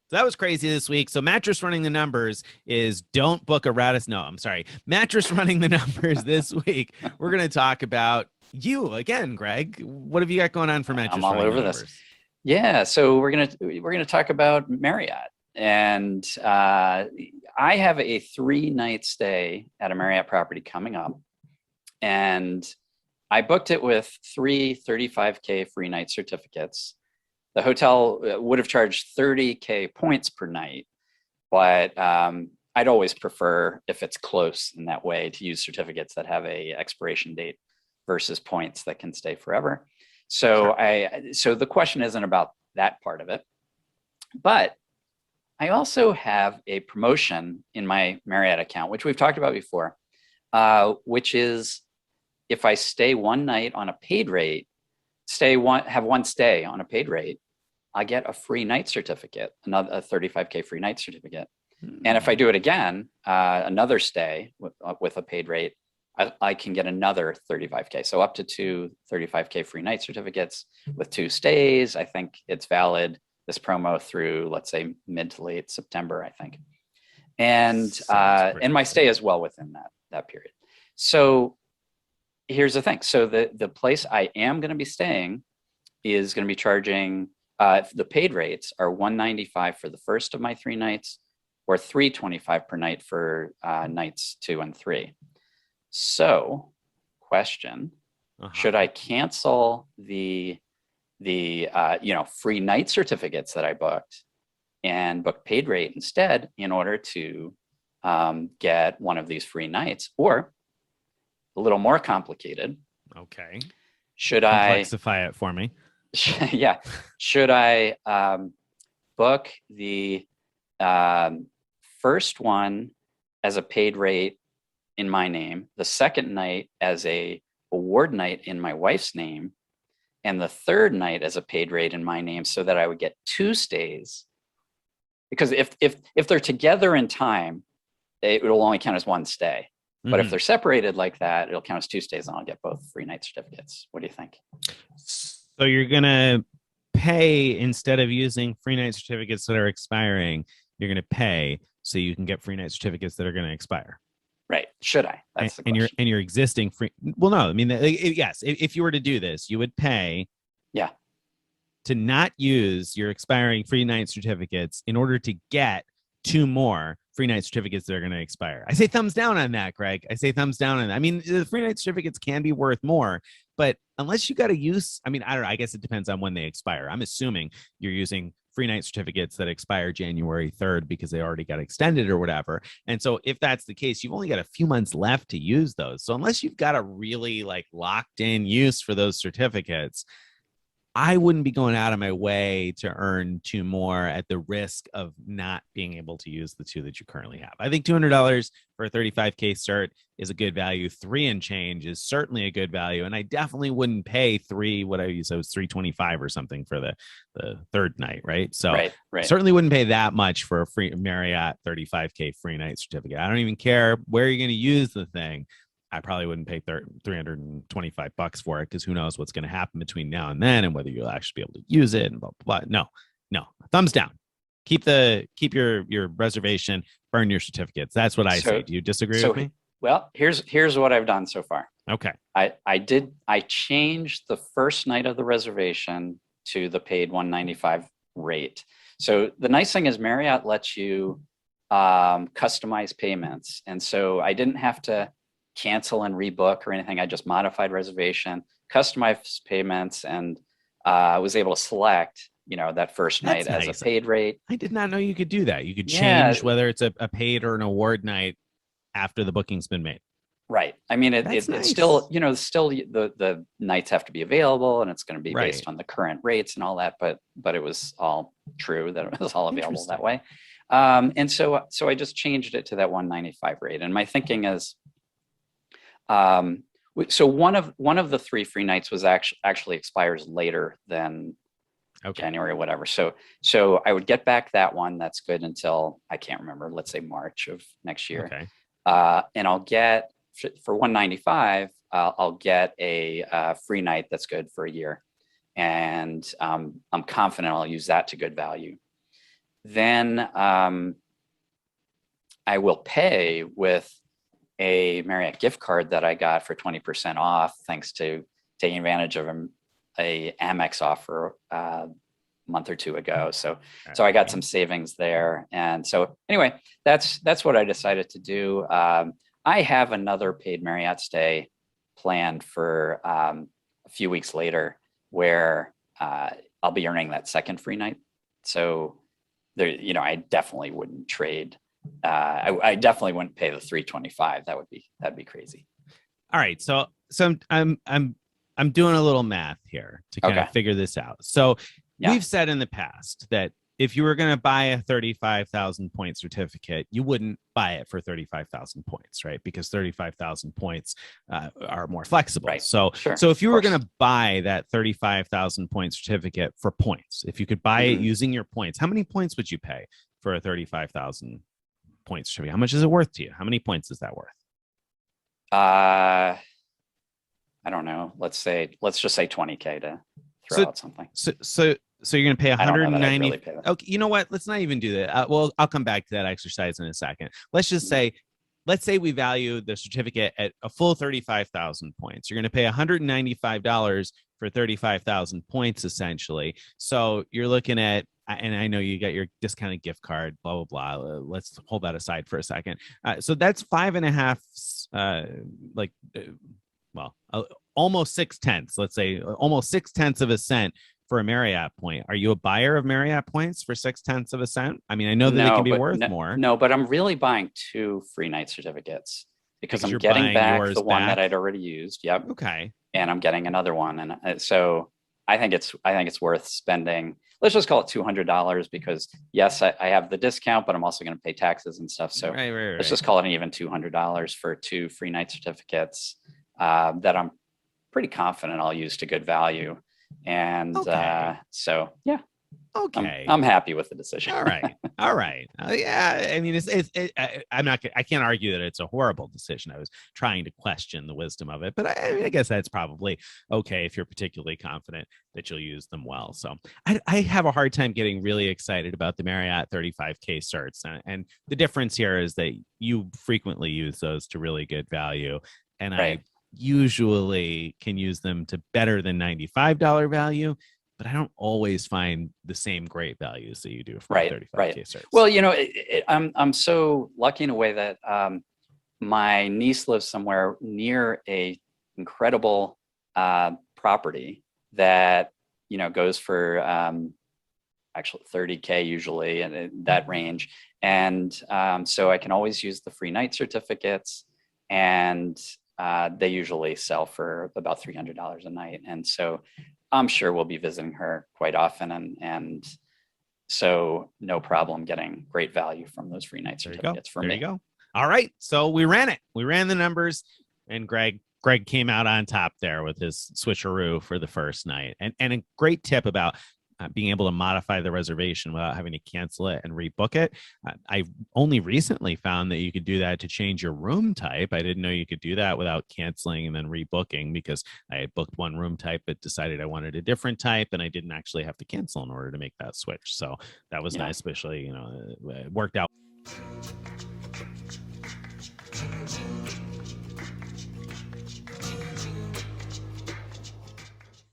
So that was crazy this week. So Mattress Running the Numbers is don't book a Radisson. No, I'm sorry. Mattress Running the Numbers this week. We're going to talk about you again, Greg. What have you got going on for I'm Mattress all Running the over this. Numbers? Yeah, so we're gonna talk about Marriott, and I have a 3 night stay at a Marriott property coming up, and I booked it with three 35K free night certificates. The hotel would have charged 30K points per night, but I'd always prefer, if it's close in that way, to use certificates that have a expiration date versus points that can stay forever. So Sure. so the question isn't about that part of it, but I also have a promotion in my Marriott account, which we've talked about before, which is if I stay one night on a paid rate, have one stay on a paid rate, I get a free night certificate, another a 35K free night certificate. And if I Hmm. do it again, another stay with a paid rate, I can get another 35K. So up to two 35K free night certificates with 2 stays. I think it's valid, this promo, through, let's say, mid to late September, I think. Sounds And pretty my good. stay is well within that period. So here's the thing. So the place I am going to be staying is going to be charging, the paid rates are 195 for the first of my 3 nights, or 325 per night for nights 2 and 3. So, question: should Uh-huh. I cancel the free night certificates that I booked and book paid rate instead in order to get one of these free nights? Or, a little more complicated, Okay. should I Complexify it for me. yeah, should I book the um, first one as a paid rate in my name, the second night as a award night in my wife's name, and the third night as a paid rate in my name, so that I would get 2 stays? Because if they're together in time, it will only count as one stay. But if Hmm. they're separated like that, it'll count as 2 stays, and I'll get both free night certificates. What do you think? So you're gonna pay instead of using free night certificates that are expiring, you're gonna pay so you can get free night certificates that are gonna expire. Right? Should I? And, That's the and your question. and your existing free, well, no, I mean, yes, if you were to do this, you would pay Yeah. to not use your expiring free night certificates in order to get two more free night certificates that are going to expire. I say thumbs down on that, Greg. I say thumbs down on that. I mean, the free night certificates can be worth more, but unless you got to use, I mean, I don't know. I guess it depends on when they expire. I'm assuming you're using free night certificates that expire January 3rd because they already got extended or whatever. And so if that's the case, you've only got a few months left to use those. So unless you've got a really like locked in use for those certificates, I wouldn't be going out of my way to earn two more at the risk of not being able to use the two that you currently have. I think $200 for a 35K cert is a good value. Three and change is certainly a good value. And I definitely wouldn't pay what I use, it was 325 or something for the third night, right? So Right. Right. certainly wouldn't pay that much for a free Marriott 35K free night certificate. I don't even care where you're going to use the thing. I probably wouldn't pay $325 for it because who knows what's going to happen between now and then and whether you'll actually be able to use it and blah blah blah. No, no, thumbs down. Keep your reservation. Burn your certificates. That's what I say. So Do you disagree with so me? well, here's what I've done so far. Okay. I changed the first night of the reservation to the paid 195 rate. So the nice thing is Marriott lets you customize payments, and so I didn't have to cancel and rebook or anything. I just modified reservation, customized payments, and was able to select, that first night That's as a nice. paid rate. I did not know you could do that. You could Yeah, change whether it's a paid or an award night after the booking's been made. right. I mean, That's it's still, nice. still the nights have to be available, and it's going to be Right. based on the current rates and all that. But it was all true that it was all available that Interesting. way. And so I just changed it to that 195 rate. And my thinking is, um, so one of the three free nights was actually expires later than Okay. January or whatever. So I would get back that one. That's good until, I can't remember, let's say March of next year. Okay. And I'll get, for 195, I'll get a free night that's good for a year. And I'm confident I'll use that to good value. then I will pay with a Marriott gift card that I got for 20% off, thanks to taking advantage of a Amex offer a month or two ago. So I got some savings there. And so anyway, that's what I decided to do. I have another paid Marriott stay planned for a few weeks later, where I'll be earning that second free night. So there, I definitely wouldn't trade. I definitely wouldn't pay the 325. That'd be crazy. All right, so I'm doing a little math here to kind of figure this out. So we've said in the past that if you were going to buy a 35,000 point certificate, you wouldn't buy it for 35,000 points, right? Because 35,000 points are more flexible. Right. So if you were going to buy that 35,000 point certificate for points, if you could buy it using your points, how many points would you pay for a 35,000 points certificate? How much is it worth to you? How many points is that worth? I don't know. Let's just say 20K to throw out something. So you're going to pay 190. Really pay okay, you know what? Let's not even do that. Well, I'll come back to that exercise in a second. Let's say we value the certificate at a full 35,000 points. You're going to pay $195 for 35,000 points, essentially. So you're looking at, and I know you got your discounted gift card, blah, blah, blah. Let's hold that aside for a second. So that's 5.5, almost 0.6. Let's say almost 0.6 of a cent for a Marriott point. Are you a buyer of Marriott points for 0.6 of a cent? I mean, I know that they can be worth more. No, but I'm really buying 2 free night certificates because I'm getting back the one that I'd already used. Yep. Okay. And I'm getting another one. And so I think it's worth spending. Let's just call it $200 because yes, I have the discount, but I'm also going to pay taxes and stuff. So let's just call it an even $200 for 2 free night certificates that I'm pretty confident I'll use to good value. And so, yeah. Okay. I'm happy with the decision. All right. Yeah. I mean, I can't argue that it's a horrible decision. I was trying to question the wisdom of it, but I guess that's probably okay if you're particularly confident that you'll use them well. So I have a hard time getting really excited about the Marriott 35K certs. And the difference here is that you frequently use those to really good value. And I usually can use them to better than $95 value, but I don't always find the same great values that you do for 35K certs. Well, I'm so lucky in a way that my niece lives somewhere near a incredible property that goes for actually 30K usually, and that range. And so I can always use the free night certificates, and they usually sell for about $300 a night. And so I'm sure we'll be visiting her quite often. And so no problem getting great value from those free night certificates for me. There you go. All right. So we ran it. We ran the numbers, and Greg came out on top there with his switcheroo for the first night. And a great tip about being able to modify the reservation without having to cancel it and rebook it. I only recently found that you could do that to change your room type. I didn't know you could do that without canceling and then rebooking, because I had booked one room type but decided I wanted a different type, and I didn't actually have to cancel in order to make that switch. So that was nice, especially, it worked out